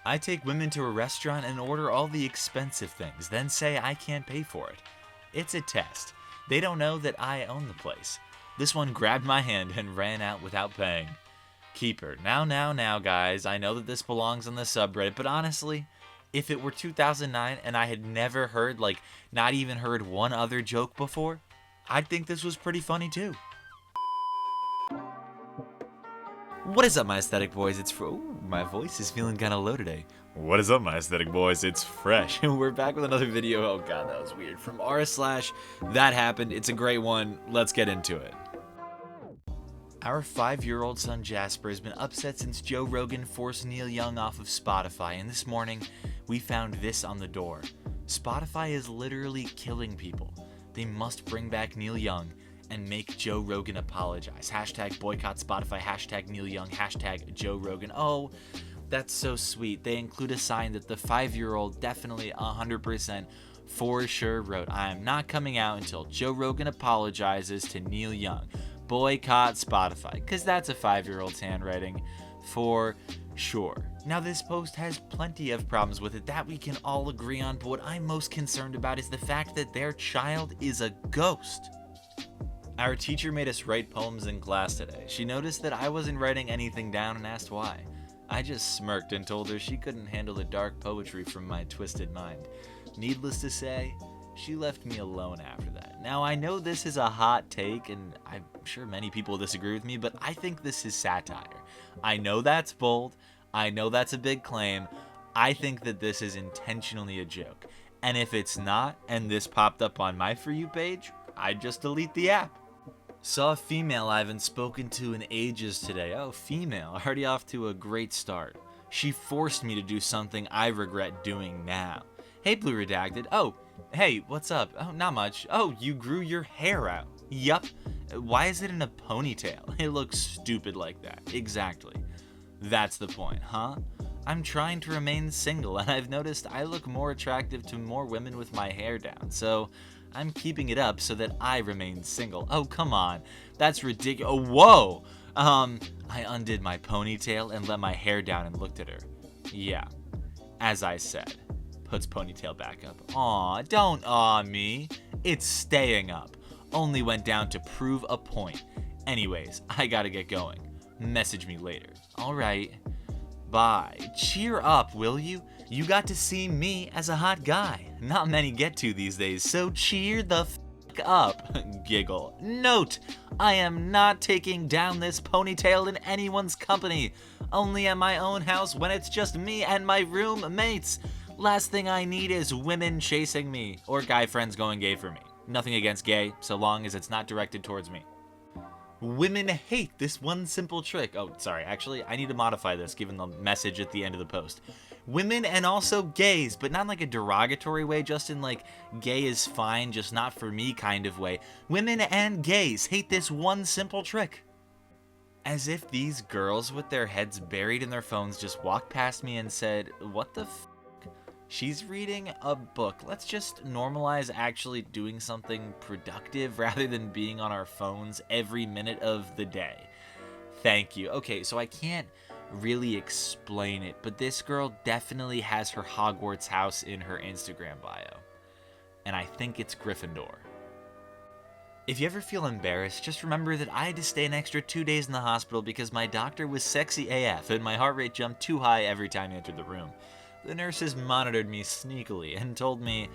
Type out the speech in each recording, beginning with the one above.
I take women to a restaurant and order all the expensive things, then say I can't pay for it. It's a test. They don't know that I own the place. This one grabbed my hand and ran out without paying. Keeper. Now, guys. I know that this belongs on the subreddit, but honestly, if it were 2009 and I had never heard, not even heard one other joke before, I'd think this was pretty funny too. What is up, my aesthetic boys? Ooh, my voice is feeling kind of low today. What is up, my aesthetic boys? It's Fresh, and we're back with another video. Oh god, that was weird. From r/ThatHappened. It's a great one. Let's get into it. Our 5-year-old son Jasper has been upset since Joe Rogan forced Neil Young off of Spotify, and this morning we found this on the door. Spotify is literally killing people. They must bring back Neil Young and make Joe Rogan apologize. Hashtag boycott Spotify, hashtag Neil Young, hashtag Joe Rogan. Oh, that's so sweet. They include a sign that the 5-year-old definitely 100% for sure wrote, I am not coming out until Joe Rogan apologizes to Neil Young. Boycott Spotify, because that's a 5-year-old's handwriting for sure. Now, this post has plenty of problems with it that we can all agree on, but what I'm most concerned about is the fact that their child is a ghost. Our teacher made us write poems in class today. She noticed that I wasn't writing anything down and asked why. I just smirked and told her she couldn't handle the dark poetry from my twisted mind. Needless to say, she left me alone after that. Now, I know this is a hot take, and I'm sure many people disagree with me, but I think this is satire. I know that's bold. I know that's a big claim. I think that this is intentionally a joke. And if it's not, and this popped up on my For You page, I'd just delete the app. Saw a female I haven't spoken to in ages today. Oh, female. Already off to a great start. She forced me to do something I regret doing now. Hey, Blue Redacted. Oh, hey, what's up? Oh, not much. Oh, you grew your hair out. Yup. Why is it in a ponytail? It looks stupid like that. Exactly. That's the point, huh? I'm trying to remain single, and I've noticed I look more attractive to more women with my hair down, so I'm keeping it up so that I remain single. Oh, come on. That's ridiculous. Oh, whoa! I undid my ponytail and let my hair down and looked at her. Yeah, as I said. Puts ponytail back up. Aw, don't aw me. It's staying up. Only went down to prove a point. Anyways, I gotta get going. Message me later. Alright. Bye. Cheer up, will you? You got to see me as a hot guy. Not many get to these days, so cheer the f*** up. Giggle. Note, I am not taking down this ponytail in anyone's company. Only at my own house when it's just me and my roommates. Last thing I need is women chasing me, or guy friends going gay for me. Nothing against gay, so long as it's not directed towards me. Women hate this one simple trick. Oh, sorry, actually, I need to modify this given the message at the end of the post. Women and also gays, but not in like a derogatory way, just in like gay is fine, just not for me kind of way. Women and gays hate this one simple trick. As if these girls with their heads buried in their phones just walked past me and said, what the f***? She's reading a book. Let's just normalize actually doing something productive rather than being on our phones every minute of the day. Thank you. Okay, so I can't really explain it, but this girl definitely has her Hogwarts house in her Instagram bio. And I think it's Gryffindor. If you ever feel embarrassed, just remember that I had to stay an extra 2 days in the hospital because my doctor was sexy AF and my heart rate jumped too high every time he entered the room. The nurses monitored me sneakily and told me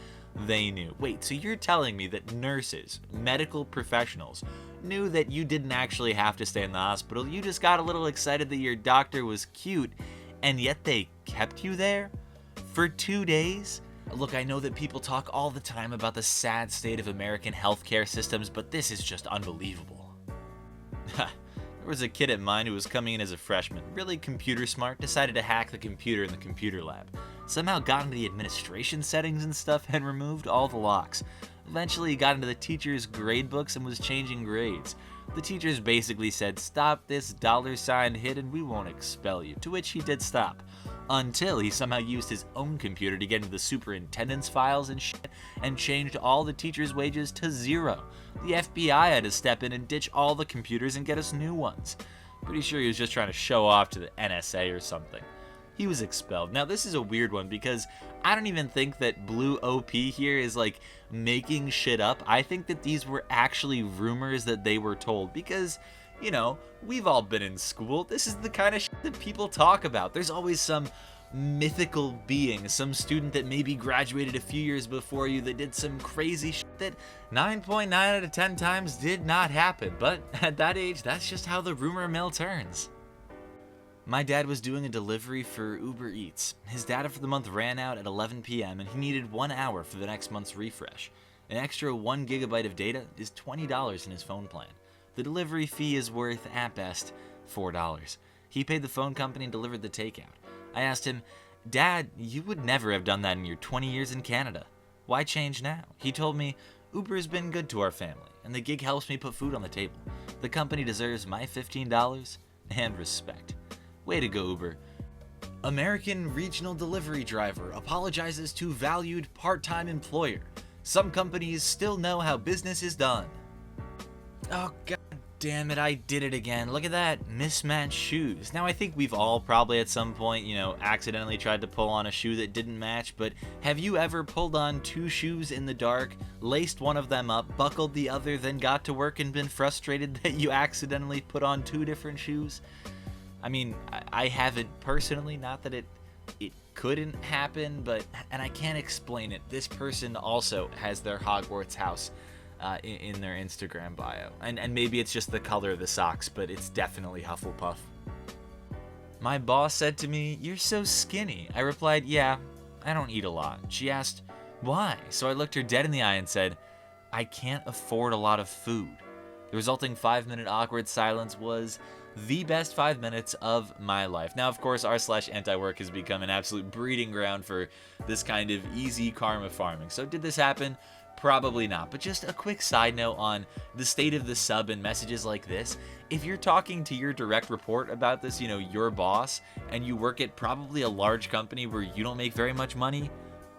they knew. Wait, so you're telling me that nurses, medical professionals, knew that you didn't actually have to stay in the hospital, you just got a little excited that your doctor was cute, and yet they kept you there? For 2 days? Look, I know that people talk all the time about the sad state of American healthcare systems, but this is just unbelievable. There was a kid at mine who was coming in as a freshman, really computer smart, decided to hack the computer in the computer lab. Somehow got into the administration settings and stuff and removed all the locks. Eventually he got into the teacher's grade books and was changing grades. The teachers basically said, stop this $ hit and we won't expel you, to which he did stop. Until he somehow used his own computer to get into the superintendent's files and shit and changed all the teachers' wages to 0. The FBI had to step in and ditch all the computers and get us new ones. Pretty sure he was just trying to show off to the NSA or something. he was expelled. Now, this is a weird one because I don't even think that Blue OP here is like making shit up. I think that these were actually rumors that they were told because, you know, we've all been in school. This is the kind of shit that people talk about. There's always some mythical being, some student that maybe graduated a few years before you that did some crazy shit that 9.9 out of 10 times did not happen. But at that age, that's just how the rumor mill turns. My dad was doing a delivery for Uber Eats. His data for the month ran out at 11 p.m. and he needed 1 hour for the next month's refresh. An extra 1 gigabyte of data is $20 in his phone plan. The delivery fee is worth, at best, $4. He paid the phone company and delivered the takeout. I asked him, "Dad, you would never have done that in your 20 years in Canada. Why change now?" He told me, "Uber has been good to our family, and the gig helps me put food on the table. The company deserves my $15 and respect." Way to go, Uber. American regional delivery driver apologizes to valued part-time employer. Some companies still know how business is done. Oh, god damn it, I did it again. Look at that, mismatched shoes. Now, I think we've all probably at some point, accidentally tried to pull on a shoe that didn't match, but have you ever pulled on 2 shoes in the dark, laced one of them up, buckled the other, then got to work and been frustrated that you accidentally put on 2 different shoes? I mean, I haven't personally, not that it couldn't happen, and I can't explain it. This person also has their Hogwarts house in their Instagram bio. And maybe it's just the color of the socks, but it's definitely Hufflepuff. My boss said to me, "You're so skinny." I replied, "Yeah, I don't eat a lot." She asked, "Why?" So I looked her dead in the eye and said, "I can't afford a lot of food." The resulting 5-minute awkward silence was the best 5 minutes of my life. Now, of courr r/anti-work has become an absolute breeding ground for this kind of easy karma farming. So did this happen? Probably not. But just a quick side note on the state of the sub and messages like this. If you're talking to your direct report about this, your boss, and you work at probably a large company where you don't make very much money,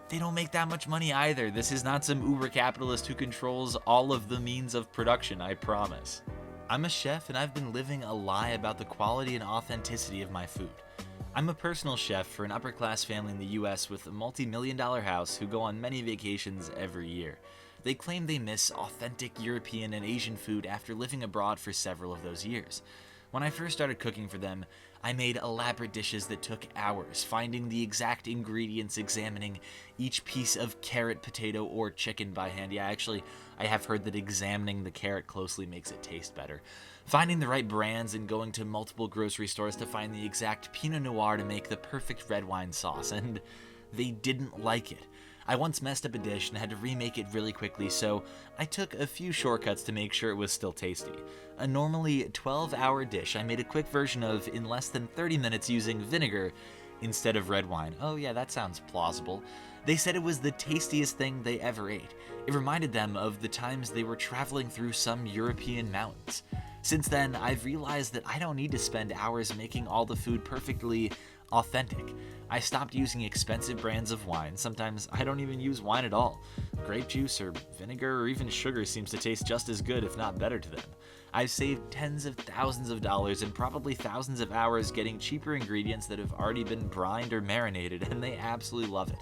they don't make that much money either. This is not some uber capitalist who controls all of the means of production, I promise. I'm a chef and I've been living a lie about the quality and authenticity of my food. I'm a personal chef for an upper-class family in the US with a multi-million-dollar house who go on many vacations every year. They claim they miss authentic European and Asian food after living abroad for several of those years. When I first started cooking for them, I made elaborate dishes that took hours, finding the exact ingredients, examining each piece of carrot, potato, or chicken by hand. Yeah, actually, I have heard that examining the carrot closely makes it taste better. Finding the right brands and going to multiple grocery stores to find the exact Pinot Noir to make the perfect red wine sauce, and they didn't like it. I once messed up a dish and had to remake it really quickly, so I took a few shortcuts to make sure it was still tasty. A normally 12-hour dish I made a quick version of in less than 30 minutes using vinegar instead of red wine. Oh yeah, that sounds plausible. They said it was the tastiest thing they ever ate. It reminded them of the times they were traveling through some European mountains. Since then, I've realized that I don't need to spend hours making all the food perfectly authentic. I stopped using expensive brands of wine. Sometimes I don't even use wine at all. Grape juice or vinegar or even sugar seems to taste just as good, if not better, to them. I've saved tens of thousands of dollars and probably thousands of hours getting cheaper ingredients that have already been brined or marinated, and they absolutely love it.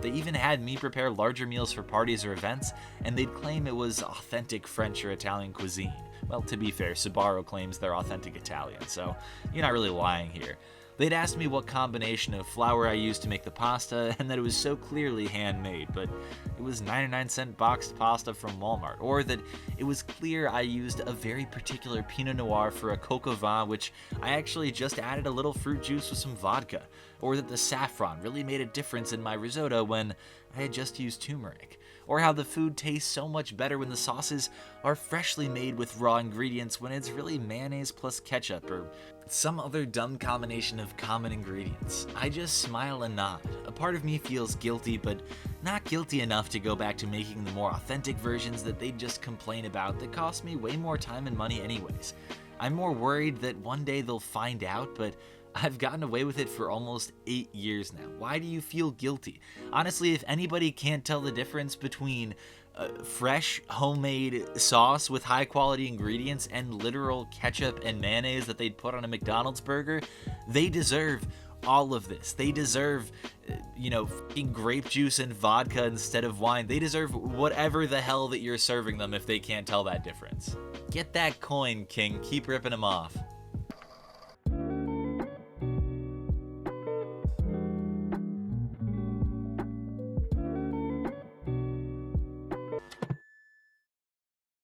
They even had me prepare larger meals for parties or events, and they'd claim it was authentic French or Italian cuisine. Well, to be fair, Sbarro claims they're authentic Italian, so you're not really lying here. They'd asked me what combination of flour I used to make the pasta, and that it was so clearly handmade, but it was 99-cent boxed pasta from Walmart, or that it was clear I used a very particular Pinot Noir for a coq au vin, which I actually just added a little fruit juice with some vodka, or that the saffron really made a difference in my risotto when I had just used turmeric, or how the food tastes so much better when the sauces are freshly made with raw ingredients when it's really mayonnaise plus ketchup, or some other dumb combination of common ingredients. I just smile and nod. A part of me feels guilty, but not guilty enough to go back to making the more authentic versions that they'd just complain about that cost me way more time and money anyways. I'm more worried that one day they'll find out, but I've gotten away with it for almost 8 years now. Why do you feel guilty? Honestly, if anybody can't tell the difference between fresh homemade sauce with high quality ingredients and literal ketchup and mayonnaise that they'd put on a McDonald's burger, they deserve all of this. They deserve, fucking grape juice and vodka instead of wine. They deserve whatever the hell that you're serving them if they can't tell that difference. Get that coin, King. Keep ripping them off.